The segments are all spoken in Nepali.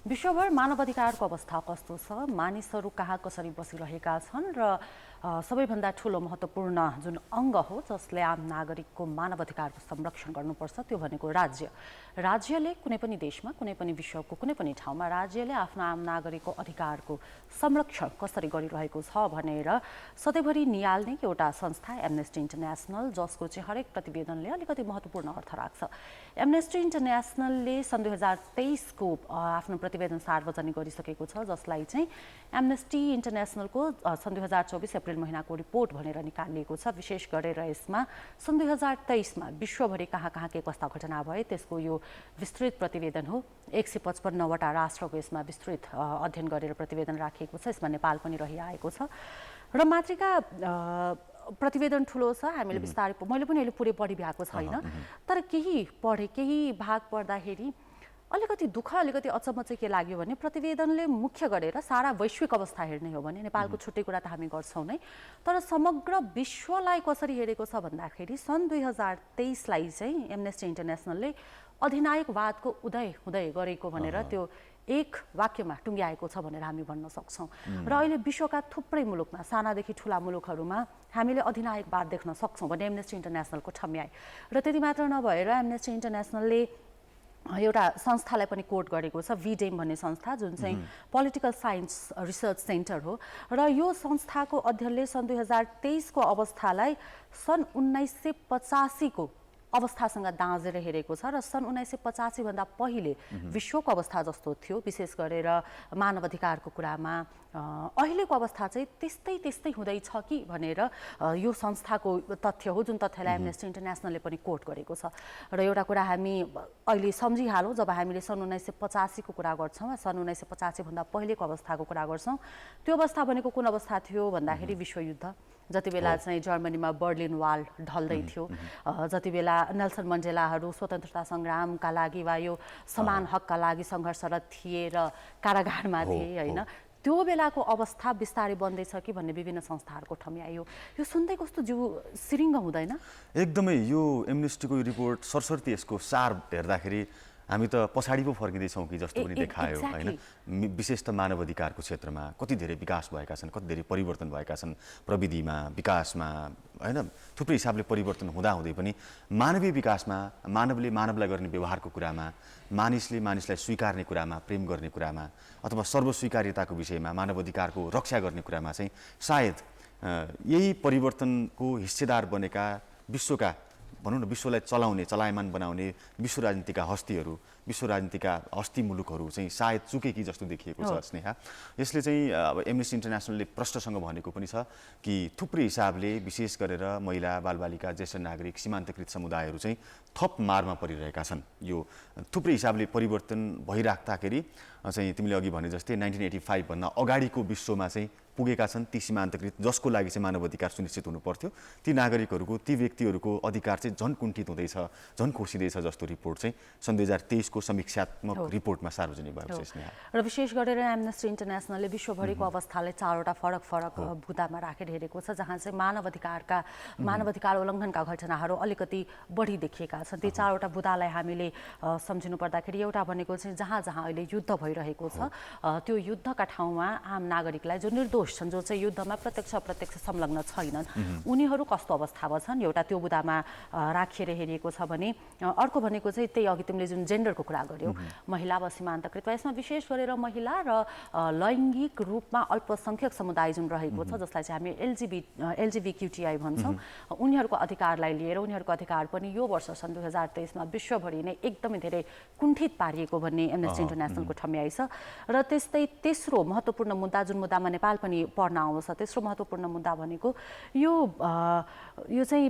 विश्वभर मानवाधिकारको अवस्था कस्तो छ, मानिसहरू कहाँ कसरी बसिरहेका छन् र सबैभन्दा ठूलो महत्त्वपूर्ण जुन अङ्ग हो जसले आम नागरिकको मानवाधिकारको संरक्षण गर्नुपर्छ त्यो भनेको राज्यले कुनै पनि देशमा, कुनै पनि विश्वको कुनै पनि ठाउँमा राज्यले आफ्नो आम नागरिकको अधिकारको संरक्षण कसरी गरिरहेको छ भनेर सधैँभरि नियाल्ने एउटा संस्था एमनेस्टी इन्टरनेसनल, जसको चाहिँ हरेक प्रतिवेदनले अलिकति महत्त्वपूर्ण अर्थ राख्छ। एमनेस्टी इन्टरनेसनलले सन् 2023 को आफ्नो प्रतिवेदन सार्वजनिक गरिसकेको छ, जसलाई चाहिँ एमनेस्टी इन्टरनेसनलको सन् 2024 अप्रिल महिनाको रिपोर्ट भनेर निकालिएको छ। विशेष गरेर यसमा सन् 2023 मा विश्वभरि कहाँ कहाँ के कस्ता घटना भए त्यसको यो विस्तृत प्रतिवेदन हो। 155 वटा राष्ट्रको यसमा विस्तृत अध्ययन गरेर प्रतिवेदन राखिएको छ। यसमा नेपाल पनि रहिआएको छ र मातृका प्रतिवेदन ठुलो छ। हामीले बिस्तारै मैले पनि अहिले पुरै पढि भएको छैन, तर केही पढे, केही भाग पढ्दाखेरि अलिकति दुःख, अलिकति अचम्म चाहिँ के लाग्यो भने प्रतिवेदनले मुख्य गरेर सारा वैश्विक अवस्था हेर्ने हो भने नेपालको छुट्टै कुरा त हामी गर्छौँ नै, तर समग्र विश्वलाई कसरी हेरेको छ भन्दाखेरि सन् 2023 लाई चाहिँ एमनेस्टी इन्टरनेसनलले अधिनायकवादको उदय हुँदै गरेको भनेर त्यो एक वाक्यमा टुङ्ग्याएको छ भनेर हामी भन्न सक्छौँ। र अहिले विश्वका थुप्रै मुलुकमा, सानादेखि ठुला मुलुकहरूमा हामीले अधिनायकवाद देख्न सक्छौँ भने एमनेस्टी इन्टरनेसनलको ठम्याइ। र त्यति मात्र नभएर एमनेस्टी इन्टरनेसनलले एउटा संस्थालाई पनि कोट गरेको छ, भिडेम भन्ने संस्था, जुन चाहिँ पोलिटिकल साइन्स रिसर्च सेन्टर हो। र यो संस्थाको अध्ययनले सन् 2023 को अवस्थालाई सन् 1985 को अवस्थासँग दाँजेर हेरेको छ र सन् 1985 भन्दा पहिले विश्वको अवस्था जस्तो थियो, विशेष गरेर मानवाधिकारको कुरामा अहिलेको अवस्था चाहिँ त्यस्तै हुँदैछ कि भनेर यो संस्थाको तथ्य हो, जुन तथ्यलाई एमनेस्टी इन्टरनेसनलले पनि कोट गरेको छ। र एउटा कुरा हामी अहिले सम्झिहालौँ, जब हामीले सन् 1985 को कुरा गर्छौँ, सन् 1985 भन्दा पहिलेको अवस्थाको कुरा गर्छौँ, त्यो अवस्था भनेको कुन अवस्था थियो भन्दाखेरि विश्वयुद्ध, जति बेला चाहिँ जर्मनीमा बर्लिन वाल ढल्दै थियो, जति बेला नेल्सन मण्डेलाहरू स्वतन्त्रता सङ्ग्रामका लागि वा यो समान हकका लागि सङ्घर्षरत थिए र कारागारमा थिए होइन, त्यो बेलाको अवस्था बिस्तारै बन्दैछ कि भन्ने विभिन्न संस्थाहरूको ठम्याइ हो। यो सुन्दै कस्तो जिउ सिरिङ्ग हुँदैन? एकदमै यो एमनेस्टीको रिपोर्ट सरसर्ती यसको सार हेर्दाखेरि हामी त पछाडि पो फर्किँदैछौँ कि जस्तो पनि देखायो होइन। विशेष त मानवाधिकारको क्षेत्रमा कति धेरै विकास भएका छन्, कति धेरै परिवर्तन भएका छन्, प्रविधिमा, विकासमा होइन, थुप्रै हिसाबले परिवर्तन हुँदाहुँदै पनि मानवीय विकासमा, मानवले मानवलाई गर्ने व्यवहारको कुरामा, मानिसले मानिसलाई स्वीकार्ने कुरामा, प्रेम गर्ने कुरामा, अथवा सर्वस्वीकार्यताको विषयमा, मानवाधिकारको रक्षा गर्ने कुरामा चाहिँ सायद यही परिवर्तनको हिस्सेदार बनेका विश्वका, भनौँ न, विश्वलाई चलाउने, चलायमान बनाउने विश्व राजनीतिका हस्तीहरू, विश्व राजनीतिका हस्ती मुलुकहरू चाहिँ सायद चुके कि जस्तो देखिएको छ स्नेहा। यसले चाहिँ अब एमनेस्टी इन्टरनेसनलले प्रष्टसँग भनेको पनि छ कि थुप्रै हिसाबले विशेष गरेर महिला, बालबालिका, ज्येष्ठ नागरिक, सीमान्तकृत समुदायहरू चाहिँ थप मारमा परिरहेका छन्। यो थुप्रै हिसाबले परिवर्तन भइराख्दाखेरि चाहिँ तिमीले अघि भने जस्तै 1985 भन्दा अगाडिको विश्वमा चाहिँ पुगेका छन् ती सीमान्तकृत, जसको लागि चाहिँ मानवाधिकार सुनिश्चित हुनु पर्थ्यो, ती नागरिकहरूको, ती व्यक्तिहरूको अधिकार चाहिँ झन् कुण्ठित हुँदैछ, झन् खोसिँदैछ जस्तो रिपोर्ट चाहिँ सन् 2023 को समीक्षात्मक रिपोर्टमा सार्वजनिक भएको छ। र विशेष गरेर एमनेस्टी इन्टरनेसनलले विश्वभरिको अवस्थालाई चारवटा फरक बुदामा राखेर हेरेको छ, जहाँ चाहिँ मानवाधिकार उल्लङ्घनका घटनाहरू अलिकति बढी देखिएका छन्। ती चारवटा बुदालाई हामीले सम्झिनु पर्दाखेरि एउटा भनेको चाहिँ जहाँ अहिले युद्ध भइरहेको छ, त्यो युद्धका ठाउँमा आम नागरिकलाई जो निर्दोष छन्, जो चाहिँ युद्धमा प्रत्यक्ष संलग्न छैनन्, उनीहरू कस्तो अवस्थामा छन्, एउटा त्यो बुदामा राखेर हेरिएको छ भने अर्को भनेको चाहिँ त्यही अघि तिमीले जुन जेन्डरको कुरा गर्यौ, महिला वा सीमान्तकृत, यसमा विशेष गरेर महिला र लैङ्गिक रूपमा अल्पसङ्ख्यक समुदाय जुन रहेको छ, जसलाई चाहिँ हामी एलजिबिक्युटिआई भन्छौँ, उनीहरूको अधिकारलाई लिएर उनीहरूको अधिकार पनि यो वर्ष सन् 2023 मा विश्वभरि नै एकदमै धेरै कुण्ठित पारिएको भन्ने एमनेस्टी इन्टरनेसनलको ठम्याइ छ। र त्यस्तै तेस्रो महत्त्वपूर्ण मुद्दा, जुन मुद्दामा नेपाल पनि पढ्न आउँछ, तेस्रो महत्त्वपूर्ण मुद्दा भनेको यो चाहिँ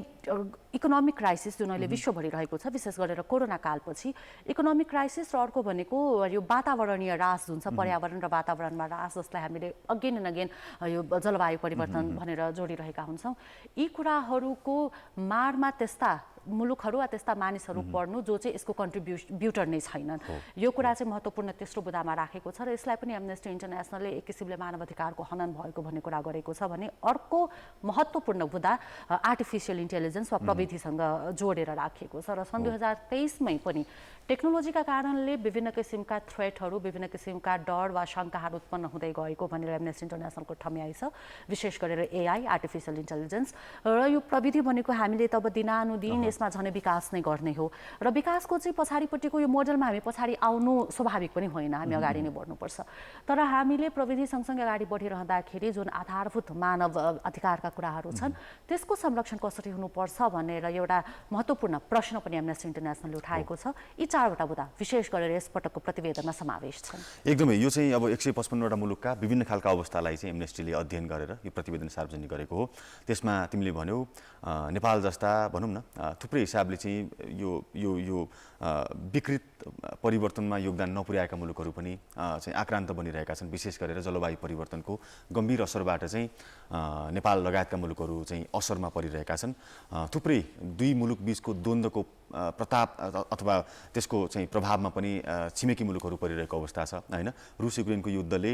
इकोनोमिक क्राइसिस जुन अहिले विश्वभरि रहेको छ, विशेष गरेर कोरोना कालपछि इकोनोमिक क्राइसिस, र अर्को भनेको यो वातावरणीय ह्रास जुन छ, पर्यावरण र वातावरणमा ह्रास, जसलाई हामीले अगेन एन्ड अगेन यो जलवायु परिवर्तन भनेर जोडिरहेका हुन्छौँ। यी कुराहरूको मारमा त्यस्ता मुलुकहरू वा त्यस्ता मानिसहरू पढ्नु जो चाहिँ यसको कन्ट्रिब्युटर नै छैनन्। यो कुरा चाहिँ महत्त्वपूर्ण तेस्रो बुँदामा राखेको छ र यसलाई पनि एमनेस्टी इन्टरनेसनलले एक किसिमले मानवाधिकारको हनन भएको भन्ने कुरा गरेको छ भने अर्को महत्त्वपूर्ण बुँदा आर्टिफिसियल इन्टेलिजेन्स वा प्रविधिसँग जोडेर राखिएको छ र सन् 2023मै पनि टेक्नोलोजीका कारणले विभिन्न किसिमका थ्रेटहरू विभिन्न किसिमका डर वा शङ्काहरू उत्पन्न हुँदै गएको भनेर एमनेस्टी इन्टरनेसनलको ठम्याइ छ। विशेष गरेर एआई आर्टिफिसियल इन्टेलिजेन्स र यो प्रविधि भनेको हामीले त अब दिनानुदिन यसमा झनै विकास नै गर्ने हो र विकासको चाहिँ पछाडिपट्टिको यो मोडलमा हामी पछाडि आउनु स्वाभाविक पनि होइन, हामी अगाडि नै बढ्नुपर्छ। तर हामीले प्रविधि सँगसँगै अगाडि बढिरहँदाखेरि जुन आधारभूत मानव अधिकारका कुराहरू छन् त्यसको संरक्षण कसरी हुनुपर्छ भनेर एउटा महत्त्वपूर्ण प्रश्न पनि एमनेस्टी इन्टरनेसनलले उठाएको छ। यी चारवटा बुँदा विशेष गरेर यसपटकको प्रतिवेदनमा समावेश छन्। एकदमै यो चाहिँ अब 155वटा मुलुकका विभिन्न खालका अवस्थालाई चाहिँ एमनेस्टीले अध्ययन गरेर यो प्रतिवेदन सार्वजनिक गरेको हो। त्यसमा तिमीले भन्यौ नेपाल जस्ता भनौँ न थुप्रै हिसाबले चाहिँ यो विकृत परिवर्तनमा योगदान नपुर्याएका मुलुकहरू पनि चाहिँ आक्रान्त बनिरहेका छन्। विशेष गरेर जलवायु परिवर्तनको गम्भीर असरबाट चाहिँ नेपाल लगायतका मुलुकहरू चाहिँ असरमा परिरहेका छन्। थुप्रै दुई मुलुक बीचको द्वन्द्वको प्रताप अथवा त्यसको चाहिँ प्रभावमा पनि छिमेकी मुलुकहरू परिरहेको अवस्था छ हैन। रुस युक्रेनको युद्धले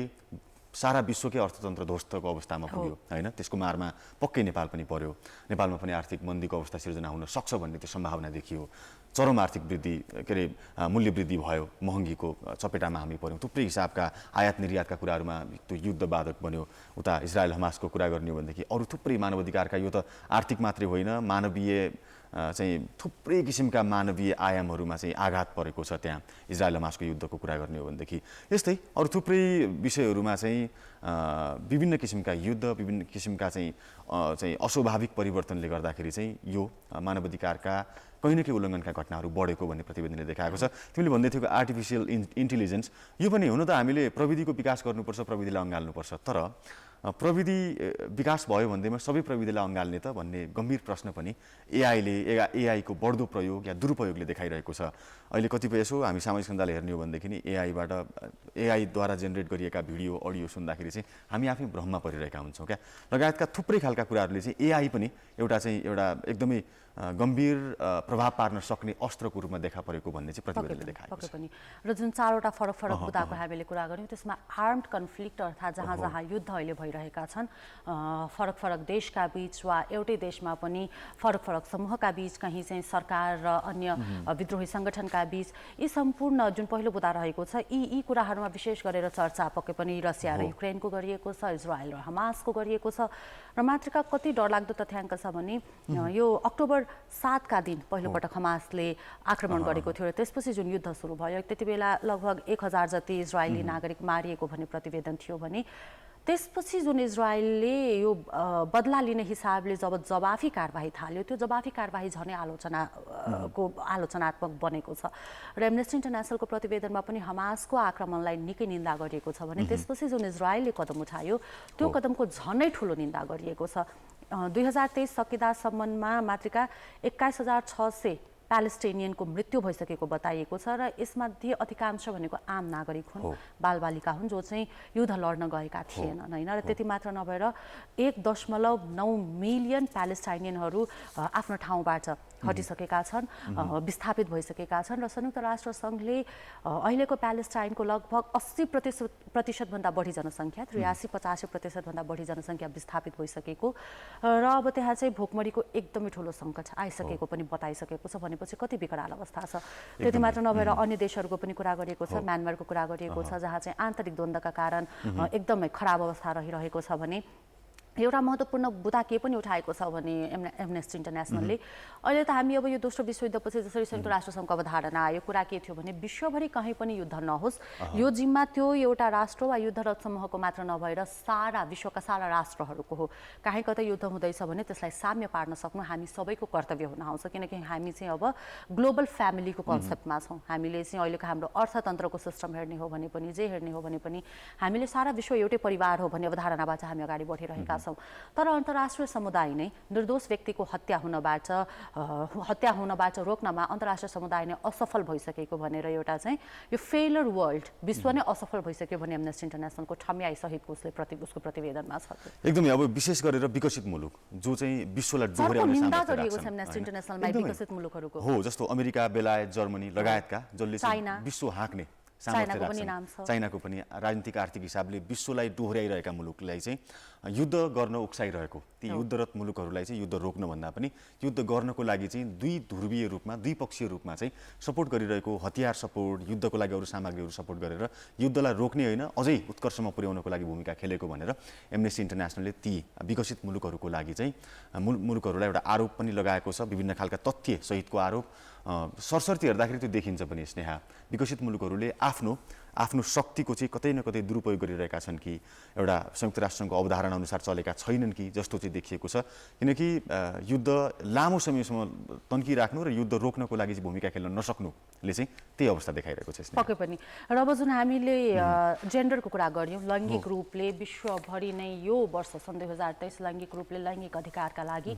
सारा विश्वकै अर्थतन्त्र ध्वस्तको अवस्थामा पुग्यो हैन। त्यसको मारमा पक्कै नेपाल पनि पर्यो। नेपालमा पनि आर्थिक मन्दीको अवस्था सिर्जना हुन सक्छ भन्ने त्यो सम्भावना देखियो। चरम आर्थिक वृद्धि के अरे मूल्य वृद्धि भयो, महँगीको चपेटामा हामी पर्यौँ। थुप्रै हिसाबका आयात निर्यातका कुराहरूमा त्यो युद्ध बाधक बन्यो। उता इजरायल हमासको कुरा गर्ने हो भनेदेखि अरू थुप्रै मानवाधिकारका यो त आर्थिक मात्रै होइन मानवीय चाहिँ थुप्रै किसिमका मानवीय आयामहरूमा चाहिँ आघात परेको छ त्यहाँ इजरायल हमासको युद्धको कुरा गर्ने हो भनेदेखि। यस्तै अरू थुप्रै विषयहरूमा चाहिँ विभिन्न किसिमका युद्ध विभिन्न किसिमका चाहिँ अस्वाभाविक परिवर्तनले गर्दाखेरि चाहिँ यो मानवाधिकारका कहीँ न कहीँ उल्लङ्घनका घटनाहरू बढेको भन्ने प्रतिवेदनले देखाएको छ। तिमीले भन्दै थियौ आर्टिफिसियल इन्टेलिजेन्स यो पनि हुन त हामीले प्रविधिको विकास गर्नुपर्छ, प्रविधिलाई अँगाल्नुपर्छ। तर प्रविधि विकास भयो भन्दैमा सबै प्रविधिलाई अँगाल्ने त भन्ने गम्भीर प्रश्न पनि एआईको बढ्दो प्रयोग या दुरुपयोगले देखाइरहेको छ। अहिले कतिपय यसो हामी सामाजिक सञ्जाल हेर्ने हो भनेदेखि नि एआईद्वारा जेनेरेट गरिएका भिडियो अडियो सुन्दाखेरि चाहिँ हामी आफै भ्रममा परिरहेका हुन्छौँ क्या। लगायतका थुप्रै खालका कुराहरूले चाहिँ एआई पनि एउटा एकदमै गम्भीर प्रभाव पार्न सक्ने अस्त्रको रूपमा देखा परेको भन्ने चाहिँ प्रतिवेदनले देखाएको छ। पनि र जुन चारवटा फरक फरक बुँदाको हामीले कुरा गऱ्यौँ त्यसमा आर्म्ड कन्फ्लिक्ट अर्थात् जहाँ जहाँ युद्ध अहिले भइरहेका छन् फरक फरक देशका बीच वा एउटै देशमा पनि फरक फरक समूहका बीच कहीँ चाहिँ सरकार र अन्य विद्रोही सङ्गठनका बीच यी सम्पूर्ण जुन पहिलो बुँदा रहेको छ यी कुराहरूमा विशेष गरेर चर्चा पक्कै पनि रसिया र युक्रेनको गरिएको छ, इजरायल र हमासको गरिएको छ। र मात्रिका कति डरलाग्दो तथ्याङ्क छ भने यो अक्टोबर 7 का दिन पहिलोपटक हमासले आक्रमण गरेको थियो र त्यसपछि जुन युद्ध सुरु भयो त्यति बेला लगभग 1000 जति इजरायली नागरिक मारिएको भन्ने प्रतिवेदन थियो भने त्यसपछि जुन इजरायलले यो बदला लिने हिसाबले जब जवाफी कारबाही थाल्यो त्यो जवाफी कारबाही झनै आलोचनात्मक बनेको छ। र एमनेस्टी इन्टरनेसनलको प्रतिवेदनमा पनि हमासको आक्रमणलाई निकै निन्दा गरिएको छ भने त्यसपछि जुन इजरायलले कदम उठायो त्यो कदमको झनै ठुलो निन्दा गरिएको छ। 2023 सकिँदासम्ममा मात्रिका 21,600 प्यालेस्टाइनियनको मृत्यु भइसकेको बताइएको छ र यसमध्ये अधिकांश भनेको आम नागरिक हुन्, बालबालिका हुन् जो चाहिँ युद्ध लड्न गएका थिएनन् हैन। र त्यति मात्र नभएर 1.9 मिलियन प्यालेस्टाइनियनहरू आफ्नो ठाउँबाट हटिसकेका छन्, विस्थापित भइसकेका छन् र संयुक्त राष्ट्र सङ्घले अहिलेको प्यालेस्टाइनको लगभग 80% भन्दा बढी जनसङ्ख्या 83-85% भन्दा बढी जनसङ्ख्या विस्थापित भइसकेको र अब त्यहाँ चाहिँ भोकमरीको एकदमै ठुलो सङ्कट आइसकेको पनि बताइसकेको छ भनेपछि कति विकराल अवस्था छ। त्यति मात्र नभएर अन्य देशहरूको पनि कुरा गरिएको छ, म्यानमारको कुरा गरिएको छ जहाँ चाहिँ आन्तरिक द्वन्द्वका कारण एकदमै खराब अवस्था रहिरहेको छ भने एउटा महत्त्वपूर्ण बुँदा के पनि उठाएको छ भने एमनेस्टी इन्टरनेसनलले अहिले त हामी अब यो दोस्रो विश्वयुद्धपछि जसरी संयुक्त राष्ट्रसङ्घको अवधारणा आयो कुरा के थियो भने विश्वभरि कहीँ पनि युद्ध नहोस्, यो जिम्मा त्यो एउटा राष्ट्र वा युद्धरत समूहको मात्र नभएर सारा विश्वका सारा राष्ट्रहरूको हो। कहीँ कतै युद्ध हुँदैछ भने त्यसलाई साम्य पार्न सक्नु हामी सबैको कर्तव्य हुन आउँछ किनकि हामी चाहिँ अब ग्लोबल फ्यामिलीको कन्सेप्टमा छौँ। हामीले चाहिँ अहिलेको हाम्रो अर्थतन्त्रको सिस्टम हेर्ने हो भने पनि जे हेर्ने हो भने पनि हामीले सारा विश्व एउटै परिवार हो भन्ने अवधारणाबाट हामी अगाडि बढिरहेका छौँ। छौँ। तर अन्तर्राष्ट्रिय समुदाय नै निर्दोष व्यक्तिको हत्या हुनबाट रोक्नमा अन्तर्राष्ट्रिय समुदाय नै असफल भइसकेको भनेर एउटा चाहिँ यो फेलर वर्ल्ड विश्व नै असफल भइसक्यो भने एमनेस्टी इन्टरनेसनलको ठम्याइ सहितको उसको प्रतिवेदनमा छ। एकदमै अब विशेष गरेर विकसित मुलुक जो चाहिँ विश्वलाई डोहोर्याउने निन्दा गरिएको छ एमनेस्टी इन्टरनेसनलमा विकसित मुलुकहरूको। हो, जस्तो अमेरिका, बेलायत, जर्मनी लगायतका जसले चाहिँ विश्व हाँक्ने सामर्थ्य राख्छन्। चाइनाको पनि राजनीतिक आर्थिक हिसाबले विश्वलाई डोहोर्याइरहेका मुलुकलाई चाहिँ युद्ध गर्न उक्साइरहेको ती युद्धरत मुलुकहरूलाई चाहिँ युद्ध रोक्नभन्दा पनि युद्ध गर्नको लागि चाहिँ दुई ध्रुवीय रूपमा द्विपक्षीय रूपमा चाहिँ सपोर्ट गरिरहेको, हतियार सपोर्ट, युद्धको लागि अरू सामग्रीहरू सपोर्ट गरेर युद्धलाई रोक्ने होइन अझै उत्कर्षमा पुर्याउनको लागि भूमिका खेलेको भनेर एमनेस्टी इन्टरनेसनलले ती विकसित मुलुकहरूको लागि चाहिँ मुलुकहरूलाई एउटा आरोप पनि लगाएको छ, विभिन्न खालका तथ्य सहितको आरोप। सरसर्ती हेर्दाखेरि त्यो देखिन्छ पनि स्नेहा, विकसित मुलुकहरूले आफ्नो शक्तिको चाहिँ कतै न कतै दुरुपयोग गरिरहेका छन् कि एउटा संयुक्त राष्ट्रसङ्घको अवधारणा अनुसार चलेका छैनन् कि जस्तो चाहिँ देखिएको छ। किनकि युद्ध लामो समयसम्म तन्किराख्नु र युद्ध रोक्नको लागि चाहिँ भूमिका खेल्न नसक्नुले चाहिँ त्यही अवस्था देखाइरहेको छ। पक्कै पनि। र अब जुन हामीले जेन्डरको कुरा गऱ्यौँ, लैङ्गिक रूपले विश्वभरि नै यो वर्ष सन् 2023 लैङ्गिक रूपले लैङ्गिक अधिकारका लागि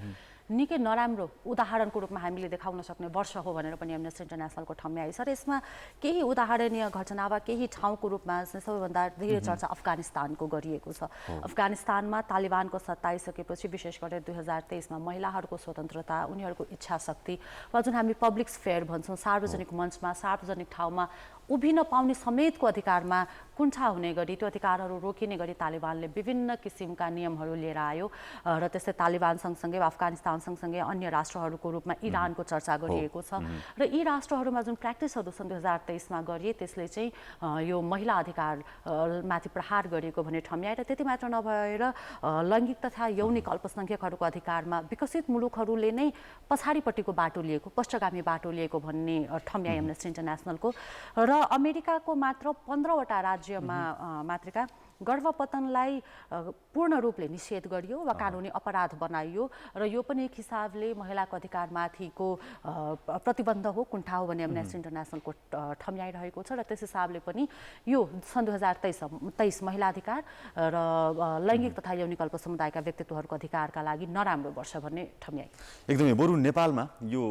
निकै नराम्रो उदाहरणको रूपमा हामीले देखाउन सक्ने वर्ष हो भनेर पनि एमनेस्टी इन्टरनेसनलको ठम्याइ छ। र यसमा केही उदाहरणीय घटना वा केही ठाउँको रूपमा सबैभन्दा धेरै चर्चा अफगानिस्तानको गरिएको छ। अफगानिस्तानमा तालिबानको सत्ता आइसकेपछि विशेष गरेर 2023मा महिलाहरूको स्वतन्त्रता, उनीहरूको इच्छा शक्ति वा जुन हामी पब्लिक स्फेयर भन्छौँ, सार्वजनिक मञ्चमा सार्वजनिक ठाउँमा उभिन पाउने समेतको अधिकारमा कुण्ठा हुने गरी त्यो अधिकारहरू रोकिने गरी तालिबानले विभिन्न किसिमका नियमहरू लिएर आयो। र त्यस्तै तालिबान सँगसँगै अफगानिस्तान सँगसँगै अन्य राष्ट्रहरूको रूपमा इरानको चर्चा गरिएको छ। र यी राष्ट्रहरूमा जुन प्र्याक्टिसहरू सन् 2023मा गरिए त्यसले चाहिँ यो महिला अधिकारमाथि प्रहार गरिएको भने ठम्याएर त्यति मात्र नभएर लैङ्गिक तथा यौनिक अल्पसङ्ख्यकहरूको अधिकारमा विकसित मुलुकहरूले नै पछाडिपट्टिको बाटो लिएको, पश्चगामी बाटो लिएको भन्ने ठम्याइ एमनेस्टी इन्टरनेसनलको। र अमेरिकाको मात्र 15वटा राज्यमा मात्रिका गर्भपतनलाई पूर्ण रूपले निषेध गरियो वा कानुनी अपराध बनाइयो र यो पनि एक हिसाबले महिलाको अधिकारमाथिको प्रतिबन्ध हो, कुण्ठा हो भने एमनेस्टी इन्टरनेसनलको ठम्याइरहेको छ। र त्यस हिसाबले पनि यो सन् 2023 महिला अधिकार र लैङ्गिक तथा यौनिक अल्प समुदायका व्यक्तित्वहरूको अधिकारका लागि नराम्रो वर्ष भन्ने ठम्याइ। एकदमै, बरु नेपालमा यो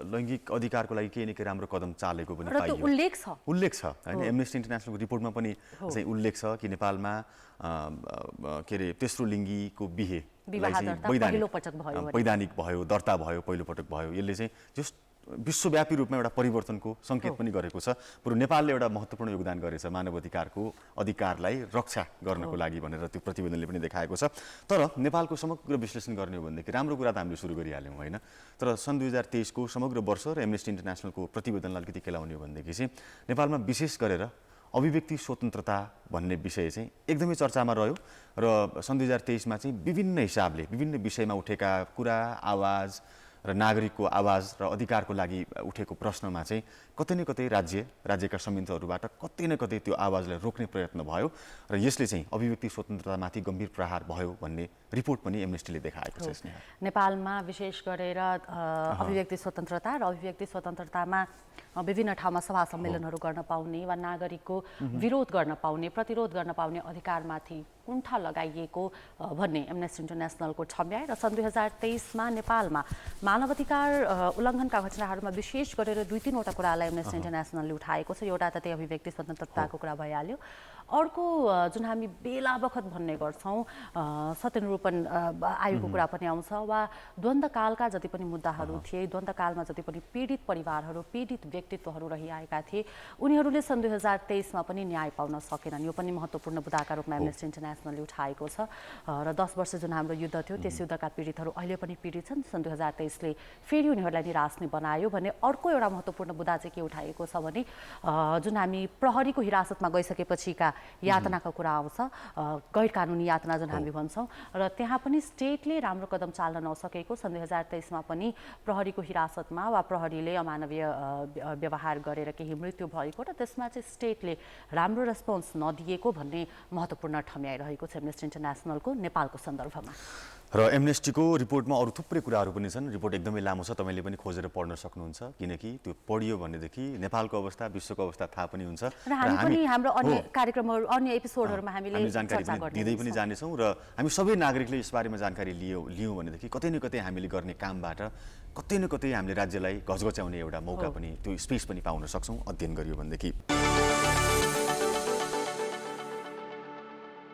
लैङ्गिक अधिकारको लागि केही न केही राम्रो कदम चालेको पनि पाइयो। उल्लेख छ हैन, एमनेस्टी इन्टरनेसनलको रिपोर्टमा पनि चाहिँ उल्लेख छ कि नेपालमा के अरे तेस्रो लिङ्गीको वैधानिक भयो, दर्ता भयो, पहिलोपटक भयो। यसले चाहिँ जस विश्वव्यापी रूपमा एउटा परिवर्तनको सङ्केत पनि गरेको छ। बरु नेपालले एउटा महत्त्वपूर्ण योगदान गरेछ मानव अधिकारलाई रक्षा गर्नको लागि भनेर त्यो प्रतिवेदनले पनि देखाएको छ। तर नेपालको समग्र विश्लेषण गर्ने हो भनेदेखि राम्रो कुरा त हामीले सुरु गरिहाल्यौँ होइन, तर सन् 2023 को समग्र वर्ष र एमनेस्टी इन्टरनेसनलको प्रतिवेदनलाई अलिकति के लाउने हो भनेदेखि चाहिँ नेपालमा विशेष गरेर अभिव्यक्ति स्वतन्त्रता भन्ने विषय चाहिँ एकदमै चर्चामा रह्यो। र सन् 2023मा चाहिँ विभिन्न हिसाबले विभिन्न विषयमा उठेका कुरा, आवाज र नागरिकको आवाज र अधिकारको लागि उठेको प्रश्नमा चाहिँ कतै न कतै राज्यका संयन्त्रहरूबाट कतै न कतै त्यो आवाजलाई रोक्ने प्रयत्न भयो र यसले चाहिँ अभिव्यक्ति स्वतन्त्रतामाथि गम्भीर प्रहार भयो भन्ने रिपोर्ट पनि एमनेस्टीले देखाएको छ। नेपालमा विशेष गरेर अभिव्यक्ति स्वतन्त्रता र अभिव्यक्ति स्वतन्त्रतामा विभिन्न ठाउँमा सभा सम्मेलनहरू गर्न पाउने वा नागरिकको विरोध गर्न पाउने, प्रतिरोध गर्न पाउने अधिकारमाथि कुण्ठा लगाइएको भन्ने एमनेस्टी इन्टरनेसनलको ठम्याइ। र सन् 2023मा नेपालमा मानवाधिकार उल्लङ्घनका घटनाहरूमा विशेष गरेर 2-3वटा कुरालाई एमनेस्टी इन्टरनेसनलले उठाएको छ। एउटा त त्यही अभिव्यक्ति स्वतन्त्रताको कुरा भइहाल्यो। अर्को जुन हामी बेला बखत भन्ने गर्छौँ सत्यनिरूपण आयोगको कुरा पनि आउँछ वा द्वन्द्वकालका जति पनि मुद्दाहरू थिए, द्वन्द्वकालमा जति पनि पीडित परिवारहरू, पीडित व्यक्तित्वहरू रहिआएका थिए, उनीहरूले सन् 2023मा पनि न्याय पाउन सकेनन्। यो पनि महत्त्वपूर्ण मुद्दाका रूपमा एमनेस्टी इन्टरनेसनलले उठाएको छ। र 10 वर्ष जुन हाम्रो युद्ध थियो त्यस युद्धका पीडितहरू अहिले पनि पीडित छन्। सन् 2023ले फेरि उनीहरूलाई निराश्ने बनायो भने अर्को एउटा महत्त्वपूर्ण मुद्दा चाहिँ के उठाएको छ भने जुन हामी प्रहरीको हिरासतमा गइसकेपछिका यातनाको कुरा आउँछ, गैर कानुनी यातना जुन हामी भन्छौँ, र त्यहाँ पनि स्टेटले राम्रो कदम चाल्न नसकेको। सन् 2023मा पनि प्रहरीको हिरासतमा वा प्रहरीले अमानवीय व्यवहार गरेर केही मृत्यु भएको र त्यसमा चाहिँ स्टेटले राम्रो रेस्पोन्स नदिएको भन्ने महत्त्वपूर्ण ठम्याइरहेको छ एमनेस्टी इन्टरनेसनलको नेपालको सन्दर्भमा। र एमनेस्टीको रिपोर्टमा अरू थुप्रै कुराहरू पनि छन्। रिपोर्ट एकदमै लामो छ, तपाईँले पनि खोजेर पढ्न सक्नुहुन्छ, किनकि त्यो पढियो भनेदेखि नेपालको अवस्था, विश्वको अवस्था थाहा पनि हुन्छ। र हामी पनि हाम्रो अन्य कार्यक्रमहरू, अन्य एपिसोडहरूमा हामीले जानकारी पनि दिँदै पनि जानेछौँ र हामी सबै नागरिकले यस बारेमा जानकारी लियौँ भनेदेखि कतै न कतै हामीले गर्ने कामबाट कतै न कतै हामीले राज्यलाई घचघच्याउने एउटा मौका पनि, त्यो स्पेस पनि पाउन सक्छौँ अध्ययन गरियो भनेदेखि।